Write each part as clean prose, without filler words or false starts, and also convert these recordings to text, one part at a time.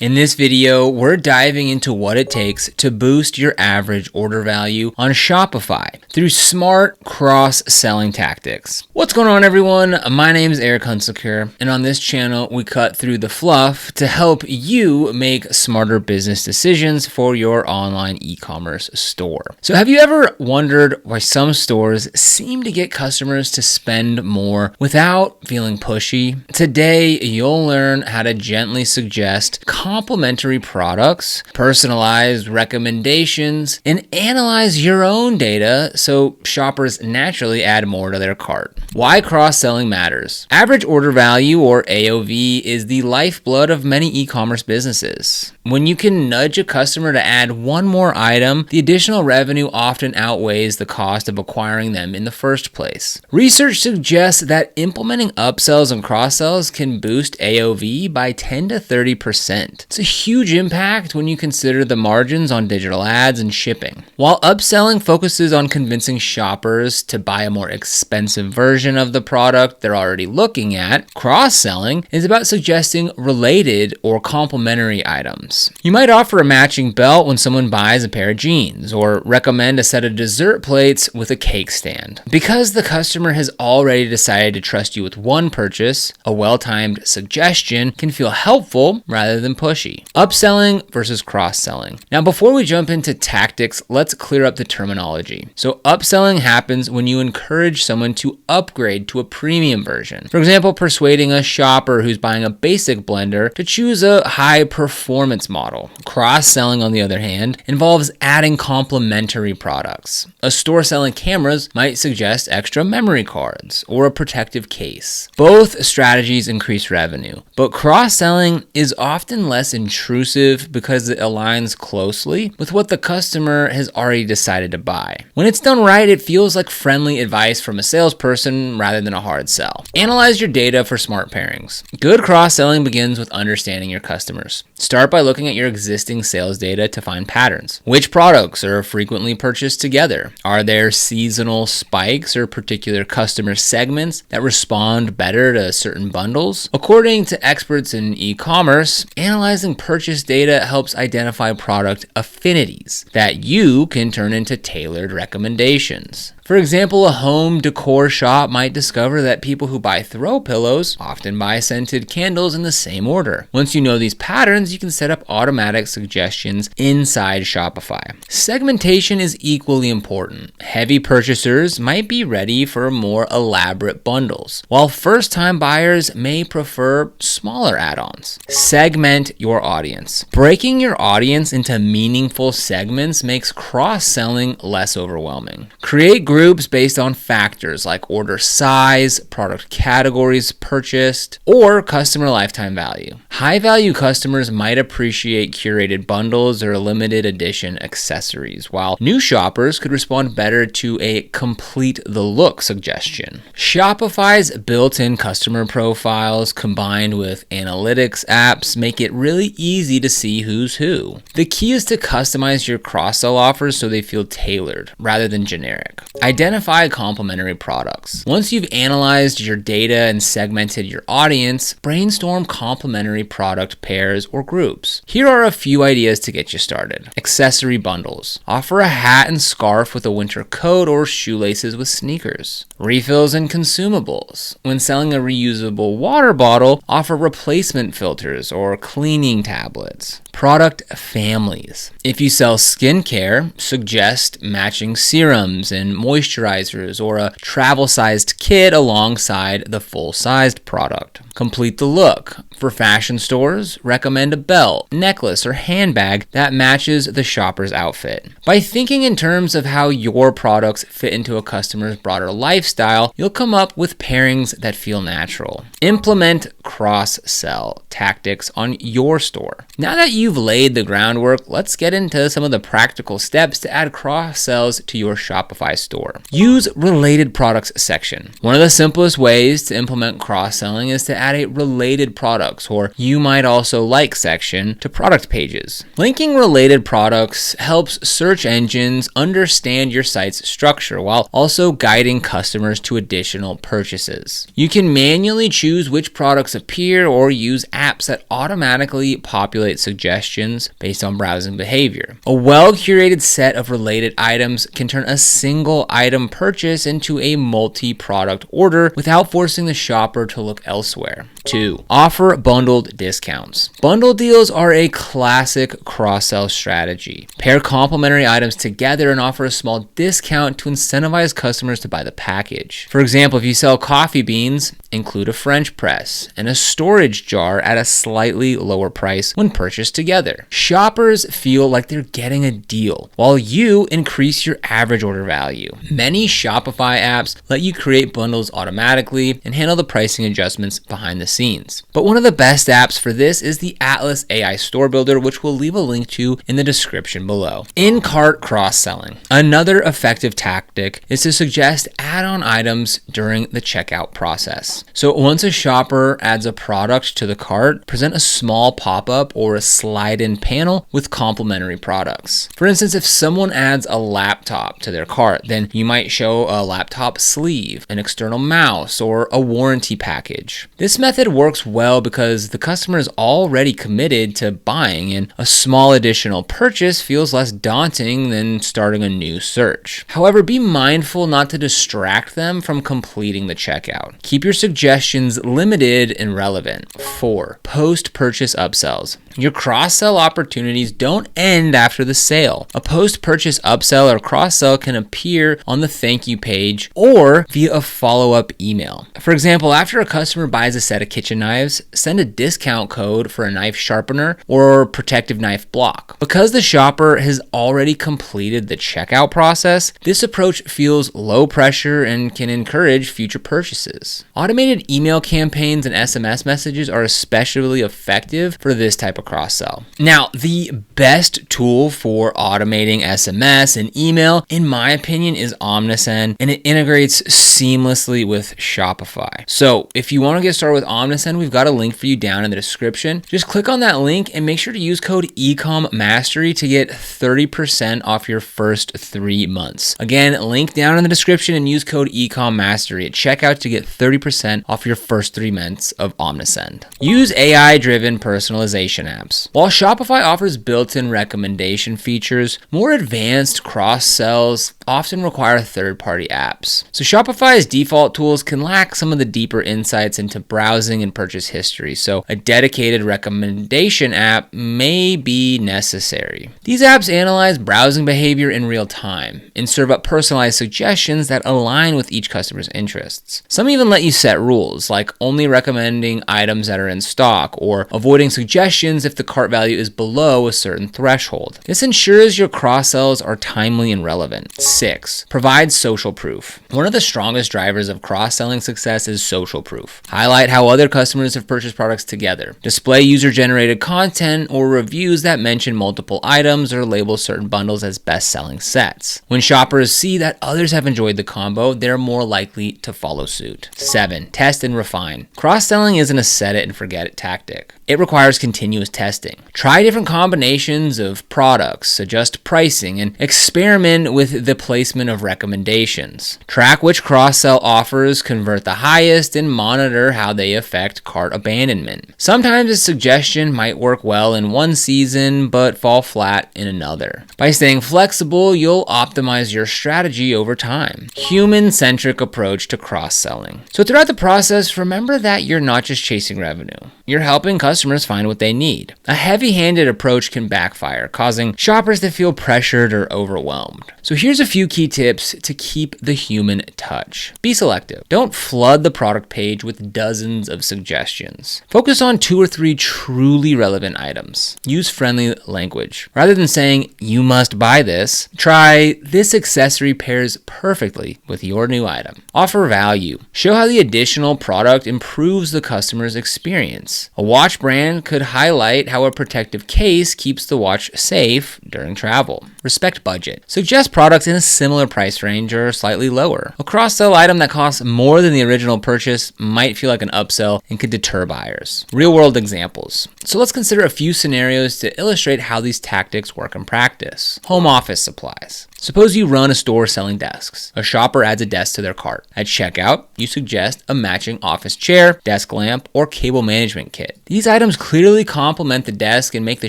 In this video, we're diving into what it takes to boost your average order value on Shopify through smart cross-selling tactics. What's going on, everyone? My name is Eric Hunsaker, and on this channel, we cut through the fluff to help you make smarter business decisions for your online e-commerce store. So have you ever wondered why some stores seem to get customers to spend more without feeling pushy? Today, you'll learn how to gently suggest complementary products, personalized recommendations, and analyze your own data so shoppers naturally add more to their cart. Why cross-selling matters. Average order value, or AOV, is the lifeblood of many e-commerce businesses. When you can nudge a customer to add one more item, the additional revenue often outweighs the cost of acquiring them in the first place. Research suggests that implementing upsells and cross-sells can boost AOV by 10 to 30%. It's a huge impact when you consider the margins on digital ads and shipping. While upselling focuses on convincing shoppers to buy a more expensive version of the product they're already looking at, cross-selling is about suggesting related or complementary items. You might offer a matching belt when someone buys a pair of jeans, or recommend a set of dessert plates with a cake stand. Because the customer has already decided to trust you with one purchase, a well-timed suggestion can feel helpful rather than pushy. Upselling versus cross-selling. Now, before we jump into tactics, let's clear up the terminology. So upselling happens when you encourage someone to upgrade to a premium version. For example, persuading a shopper who's buying a basic blender to choose a high performance model. Cross-selling, on the other hand, involves adding complementary products. A store selling cameras might suggest extra memory cards or a protective case. Both strategies increase revenue, but cross-selling is often less intrusive because it aligns closely with what the customer has already decided to buy. When it's done right, it feels like friendly advice from a salesperson rather than a hard sell. Analyze your data for smart pairings. Good cross-selling begins with understanding your customers. Start by looking at your existing sales data to find patterns. Which products are frequently purchased together? Are there seasonal spikes or particular customer segments that respond better to certain bundles? According to experts in e-commerce, analyzing purchase data helps identify product affinities that you can turn into tailored recommendations. For example, a home decor shop might discover that people who buy throw pillows often buy scented candles in the same order. Once you know these patterns, you can set up automatic suggestions inside Shopify. Segmentation is equally important. Heavy purchasers might be ready for more elaborate bundles, while first-time buyers may prefer smaller add-ons. Segment your audience. Breaking your audience into meaningful segments makes cross-selling less overwhelming. Create groups based on factors like order size, product categories purchased, or customer lifetime value. High-value customers might appreciate curated bundles or limited edition accessories, while new shoppers could respond better to a complete the look suggestion. Shopify's built-in customer profiles combined with analytics apps make it really easy to see who's who. The key is to customize your cross-sell offers so they feel tailored rather than generic. Identify complementary products. Once you've analyzed your data and segmented your audience, brainstorm complementary product pairs or groups. Here are a few ideas to get you started. Accessory bundles. Offer a hat and scarf with a winter coat or shoelaces with sneakers. Refills and consumables. When selling a reusable water bottle, offer replacement filters or cleaning tablets. Product families. If you sell skincare, suggest matching serums and moisturizers or a travel-sized kit alongside the full-sized product. Complete the look. For fashion stores, recommend a belt, necklace, or handbag that matches the shopper's outfit. By thinking in terms of how your products fit into a customer's broader lifestyle, you'll come up with pairings that feel natural. Implement cross-sell tactics on your store. Now that you've laid the groundwork, let's get into some of the practical steps to add cross-sells to your Shopify store. Use related products section. One of the simplest ways to implement cross-selling is to add a related products, or you might also like section to product pages. Linking related products helps search engines understand your site's structure while also guiding customers to additional purchases. You can manually choose which products appear or use apps that automatically populate suggestions based on browsing behavior. A well-curated set of related items can turn a single item purchase into a multi-product order without forcing the shopper to look elsewhere. 2. Offer bundled discounts. Bundle deals are a classic cross-sell strategy. Pair complementary items together and offer a small discount to incentivize customers to buy the package. For example, if you sell coffee beans, include a French press and a storage jar at a slightly lower price when purchased together. Shoppers feel like they're getting a deal, while you increase your average order value. Many Shopify apps let you create bundles automatically and handle the pricing adjustments behind the scenes. But one of the best apps for this is the Atlas AI Store Builder, which we'll leave a link to in the description below. In-cart cross-selling. Another effective tactic is to suggest add-on items during the checkout process. So once a shopper adds a product to the cart, present a small pop-up or a slide-in panel with complementary products. For instance, if someone adds a laptop to their cart, then you might show a laptop sleeve, an external mouse, or a warranty package. This method works well because the customer is already committed to buying, and a small additional purchase feels less daunting than starting a new search. However, be mindful not to distract them from completing the checkout. Keep your suggestions limited and relevant. 4. Post-purchase upsells. Your cross-sell opportunities don't end after the sale. A post-purchase upsell or cross-sell can appear on the thank you page or via a follow-up email. For example, after a customer buys a set of kitchen knives, send a discount code for a knife sharpener or protective knife block. Because the shopper has already completed the checkout process, this approach feels low pressure and can encourage future purchases. Automated email campaigns and SMS messages are especially effective for this type of cross-sell. Now, the best tool for automating SMS and email, in my opinion, is Omnisend, and it integrates seamlessly with Shopify. So if you want to get started with Omnisend, we've got a link for you down in the description. Just click on that link and make sure to use code ECOMMastery to get 30% off your first 3 months. Again, link down in the description and use code ECOMMastery at checkout to get 30% off your first 3 months of Omnisend. Use AI-driven personalization apps. While Shopify offers built-in recommendation features, more advanced cross-sells often require third-party apps. So Shopify's default tools can lack some of the deeper insights into browsing and purchase history, so a dedicated recommendation app may be necessary. These apps analyze browsing behavior in real time and serve up personalized suggestions that align with each customer's interests. Some even let you set rules, like only recommending items that are in stock or avoiding suggestions if the cart value is below a certain threshold. This ensures your cross-sells are timely and relevant. 6. Provide social proof. One of the strongest drivers of cross-selling success is social proof. Highlight how other customers have purchased products together. Display user-generated content or reviews that mention multiple items or label certain bundles as best-selling sets. When shoppers see that others have enjoyed the combo, they're more likely to follow suit. 7. Test and refine. Cross-selling isn't a set-it-and-forget-it tactic. It requires continuous testing. Try different combinations of products, adjust pricing, and experiment with the placement of recommendations. Track which cross-sell offers convert the highest and monitor how they affect cart abandonment. Sometimes a suggestion might work well in one season but fall flat in another. By staying flexible, you'll optimize your strategy over time. Human-centric approach to cross-selling. So throughout the process, remember that you're not just chasing revenue. You're helping customers find what they need. A heavy-handed approach can backfire, causing shoppers to feel pressured or overwhelmed. So here's a few key tips to keep the human touch. Be selective. Don't flood the product page with dozens of suggestions. Focus on 2 or 3 truly relevant items. Use friendly language. Rather than saying, "You must buy this," try, "This accessory pairs perfectly with your new item." Offer value. Show how the additional product improves the customer's experience. A watch brand could highlight how a protective case keeps the watch safe during travel. Respect budget. Suggest products in a similar price range or slightly lower. A cross-sell item that costs more than the original purchase might feel like an upsell and could deter buyers. Real-world examples. So let's consider a few scenarios to illustrate how these tactics work in practice. Home office supplies. Suppose you run a store selling desks. A shopper adds a desk to their cart. At checkout, you suggest a matching office chair, desk lamp, or cable management kit. These items clearly complement the desk and make the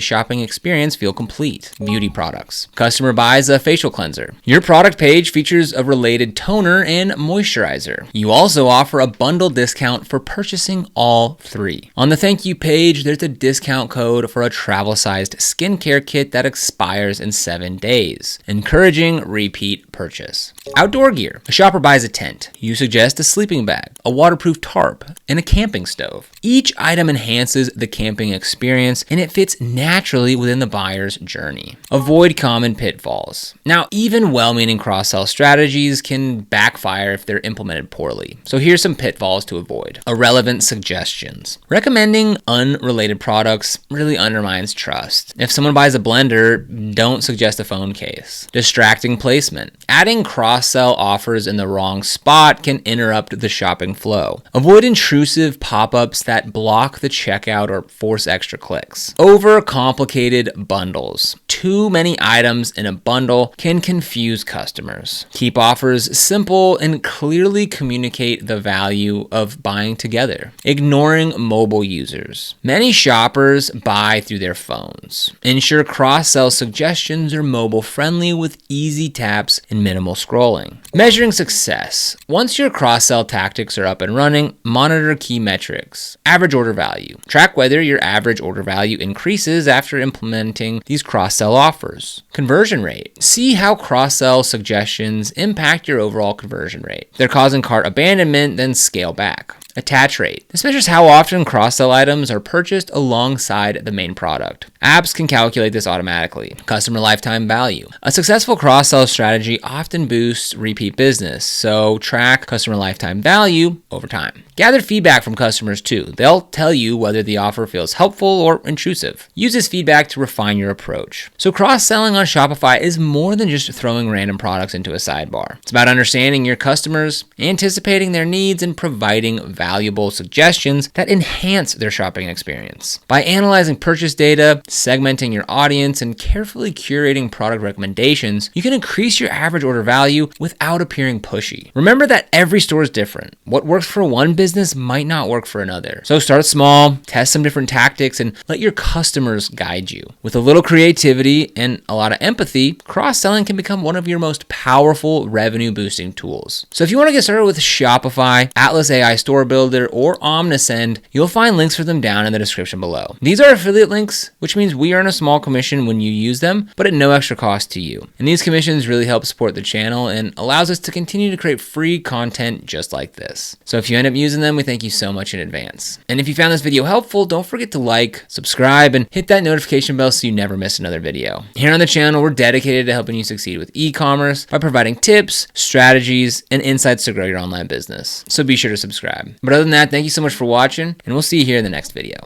shopping experience feel complete. Beauty products. Customer buys a facial cleanser. Your product page features a related toner and moisturizer. You also offer a bundle discount for purchasing all three. On the thank you page, there's a discount code for a travel-sized skincare kit that expires in 7 days, encouraging repeat purchase. Outdoor gear. A shopper buys a tent. You suggest a sleeping bag, a waterproof tarp, and a camping stove. Each item enhances the camping experience and it fits naturally within the buyer's journey. Avoid common pitfalls. Now, even well-meaning cross-sell strategies can backfire if they're implemented poorly. So here's some pitfalls to avoid. Irrelevant suggestions. Recommending unrelated products really undermines trust. If someone buys a blender, don't suggest a phone case. Distracting placement. Adding cross-sell offers in the wrong spot can interrupt the shopping flow. Avoid intrusive pop-ups that block the checkout or force extra clicks. Overcomplicated bundles. Too many items in a bundle can confuse customers. Keep offers simple and clearly communicate the value of buying together. Ignoring mobile users. Many shoppers buy through their phones. Ensure cross-sell suggestions are mobile-friendly with easy taps and minimal scrolling. Measuring success. Once your cross-sell tactics are up and running, monitor key metrics. Average order value. Track whether your average order value increases after implementing these cross-sell offers. Conversion rate. See how cross-sell suggestions impact your overall conversion rate. If they're causing cart abandonment, then scale back. Attach rate. This measures how often cross-sell items are purchased alongside the main product. Apps can calculate this automatically. Customer lifetime value. A successful cross-sell strategy often boosts repeat business, so track customer lifetime value over time. Gather feedback from customers too. They'll tell you whether the offer feels helpful or intrusive. Use this feedback to refine your approach. So cross-selling on Shopify is more than just throwing random products into a sidebar. It's about understanding your customers, anticipating their needs, and providing valuable suggestions that enhance their shopping experience. By analyzing purchase data, segmenting your audience, and carefully curating product recommendations, you can increase your average order value without appearing pushy. Remember that every store is different. What works for one business might not work for another. So start small, test some different tactics, and let your customers guide you. With a little creativity and a lot of empathy, cross-selling can become one of your most powerful revenue-boosting tools. So if you want to get started with Shopify, Atlas AI Store Builder, or Omnisend, you'll find links for them down in the description below. These are affiliate links, which means we earn a small commission when you use them, but at no extra cost to you. And these commissions really help support the channel and allows us to continue to create free content just like this. So if you end up using them, we thank you so much in advance. And if you found this video helpful, don't forget to like, subscribe, and hit that notification bell so you never miss another video. Here on the channel, we're dedicated to helping you succeed with e-commerce by providing tips, strategies, and insights to grow your online business. So be sure to subscribe. But other than that, thank you so much for watching, and we'll see you here in the next video.